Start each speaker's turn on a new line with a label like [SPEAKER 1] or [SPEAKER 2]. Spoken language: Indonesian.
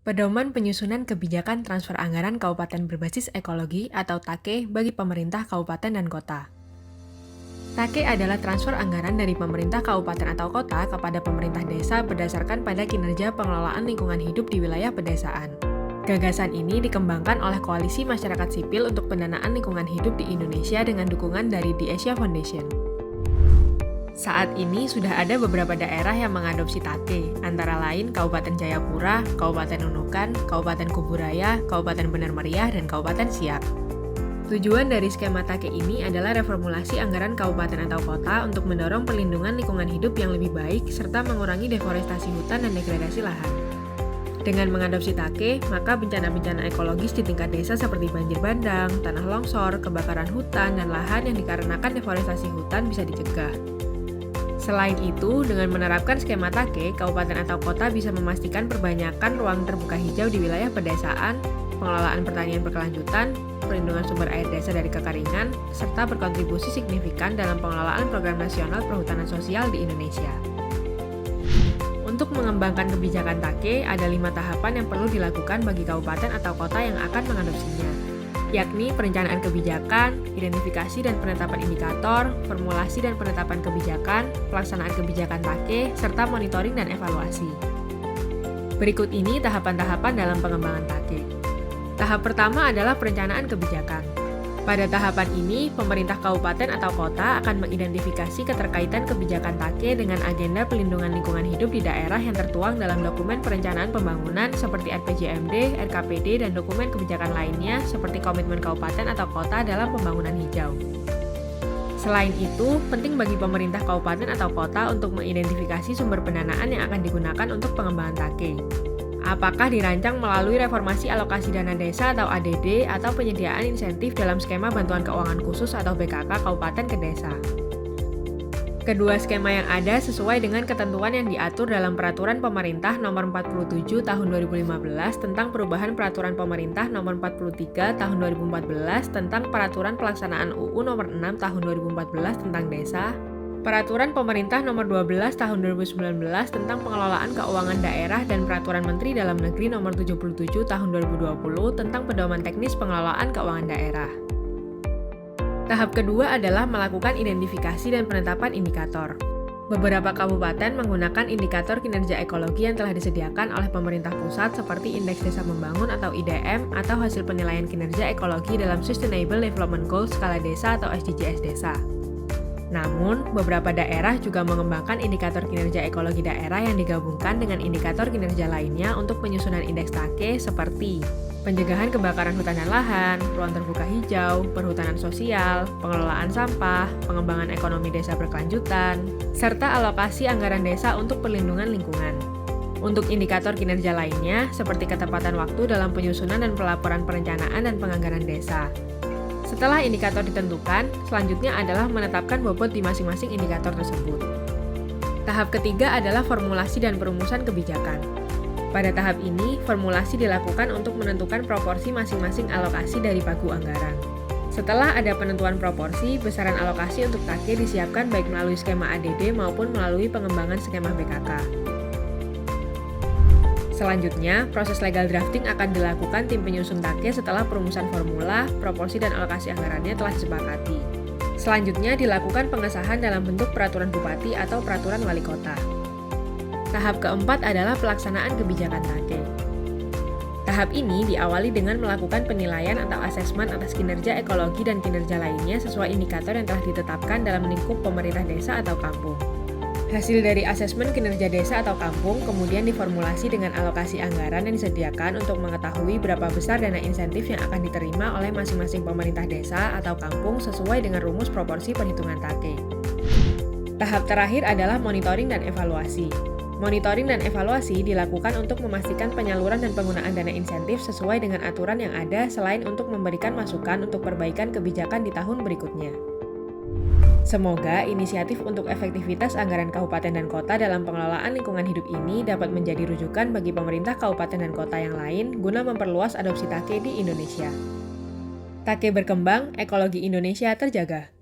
[SPEAKER 1] Pedoman Penyusunan Kebijakan Transfer Anggaran Kabupaten Berbasis Ekologi atau TAKE bagi pemerintah kabupaten dan kota. TAKE adalah transfer anggaran dari pemerintah kabupaten atau kota kepada pemerintah desa berdasarkan pada kinerja pengelolaan lingkungan hidup di wilayah pedesaan. Gagasan ini dikembangkan oleh Koalisi Masyarakat Sipil untuk Pendanaan Lingkungan Hidup di Indonesia dengan dukungan dari The Asia Foundation. Saat ini sudah ada beberapa daerah yang mengadopsi TAKE, antara lain Kabupaten Jayapura, Kabupaten Nunukan, Kabupaten Kuburaya, Kabupaten Benar Meriah, dan Kabupaten Siak. Tujuan dari skema TAKE ini adalah reformulasi anggaran kabupaten atau kota untuk mendorong perlindungan lingkungan hidup yang lebih baik serta mengurangi deforestasi hutan dan degradasi lahan. Dengan mengadopsi TAKE, maka bencana-bencana ekologis di tingkat desa seperti banjir bandang, tanah longsor, kebakaran hutan, dan lahan yang dikarenakan deforestasi hutan bisa dicegah. Selain itu, dengan menerapkan skema TAKE, kabupaten atau kota bisa memastikan perbanyakan ruang terbuka hijau di wilayah pedesaan, pengelolaan pertanian berkelanjutan, perlindungan sumber air desa dari kekeringan, serta berkontribusi signifikan dalam pengelolaan program nasional perhutanan sosial di Indonesia. Untuk mengembangkan kebijakan TAKE, ada 5 tahapan yang perlu dilakukan bagi kabupaten atau kota yang akan mengadopsinya, yakni perencanaan kebijakan, identifikasi dan penetapan indikator, formulasi dan penetapan kebijakan, pelaksanaan kebijakan TAKE, serta monitoring dan evaluasi. Berikut ini tahapan-tahapan dalam pengembangan TAKE. Tahap pertama adalah perencanaan kebijakan. Pada tahapan ini, pemerintah kabupaten atau kota akan mengidentifikasi keterkaitan kebijakan TAKE dengan agenda pelindungan lingkungan hidup di daerah yang tertuang dalam dokumen perencanaan pembangunan seperti RPJMD, RKPD, dan dokumen kebijakan lainnya seperti komitmen kabupaten atau kota dalam pembangunan hijau. Selain itu, penting bagi pemerintah kabupaten atau kota untuk mengidentifikasi sumber pendanaan yang akan digunakan untuk pengembangan TAKE. Apakah dirancang melalui reformasi alokasi dana desa atau ADD atau penyediaan insentif dalam skema bantuan keuangan khusus atau BKK kabupaten ke desa. Kedua skema yang ada sesuai dengan ketentuan yang diatur dalam Peraturan Pemerintah Nomor 47 Tahun 2015 tentang perubahan Peraturan Pemerintah Nomor 43 Tahun 2014 tentang Peraturan Pelaksanaan UU Nomor 6 Tahun 2014 tentang Desa, Peraturan Pemerintah Nomor 12 Tahun 2019 tentang Pengelolaan Keuangan Daerah dan Peraturan Menteri Dalam Negeri Nomor 77 Tahun 2020 tentang Pedoman Teknis Pengelolaan Keuangan Daerah. Tahap kedua adalah melakukan identifikasi dan penetapan indikator. Beberapa kabupaten menggunakan indikator kinerja ekologi yang telah disediakan oleh pemerintah pusat seperti Indeks Desa Membangun atau IDM atau hasil penilaian kinerja ekologi dalam Sustainable Development Goals skala desa atau SDGs desa. Namun, beberapa daerah juga mengembangkan indikator kinerja ekologi daerah yang digabungkan dengan indikator kinerja lainnya untuk penyusunan indeks TAKE seperti pencegahan kebakaran hutan dan lahan, ruang terbuka hijau, perhutanan sosial, pengelolaan sampah, pengembangan ekonomi desa berkelanjutan, serta alokasi anggaran desa untuk perlindungan lingkungan. Untuk indikator kinerja lainnya, seperti ketepatan waktu dalam penyusunan dan pelaporan perencanaan dan penganggaran desa. Setelah indikator ditentukan, selanjutnya adalah menetapkan bobot di masing-masing indikator tersebut. Tahap ketiga adalah formulasi dan perumusan kebijakan. Pada tahap ini, formulasi dilakukan untuk menentukan proporsi masing-masing alokasi dari pagu anggaran. Setelah ada penentuan proporsi, besaran alokasi untuk TAKE disiapkan baik melalui skema ADD maupun melalui pengembangan skema BKK. Selanjutnya, proses legal drafting akan dilakukan tim penyusun TAKE setelah perumusan formula, proporsi dan alokasi anggarannya telah disepakati. Selanjutnya dilakukan pengesahan dalam bentuk peraturan bupati atau peraturan wali kota. Tahap keempat adalah pelaksanaan kebijakan TAKE. Tahap ini diawali dengan melakukan penilaian atau asesmen atas kinerja ekologi dan kinerja lainnya sesuai indikator yang telah ditetapkan dalam lingkup pemerintah desa atau kampung. Hasil dari asesmen kinerja desa atau kampung kemudian diformulasi dengan alokasi anggaran yang disediakan untuk mengetahui berapa besar dana insentif yang akan diterima oleh masing-masing pemerintah desa atau kampung sesuai dengan rumus proporsi perhitungan TAKE. Tahap terakhir adalah monitoring dan evaluasi. Monitoring dan evaluasi dilakukan untuk memastikan penyaluran dan penggunaan dana insentif sesuai dengan aturan yang ada selain untuk memberikan masukan untuk perbaikan kebijakan di tahun berikutnya. Semoga inisiatif untuk efektivitas anggaran kabupaten dan kota dalam pengelolaan lingkungan hidup ini dapat menjadi rujukan bagi pemerintah kabupaten dan kota yang lain guna memperluas adopsi TAKE di Indonesia. TAKE berkembang, ekologi Indonesia terjaga.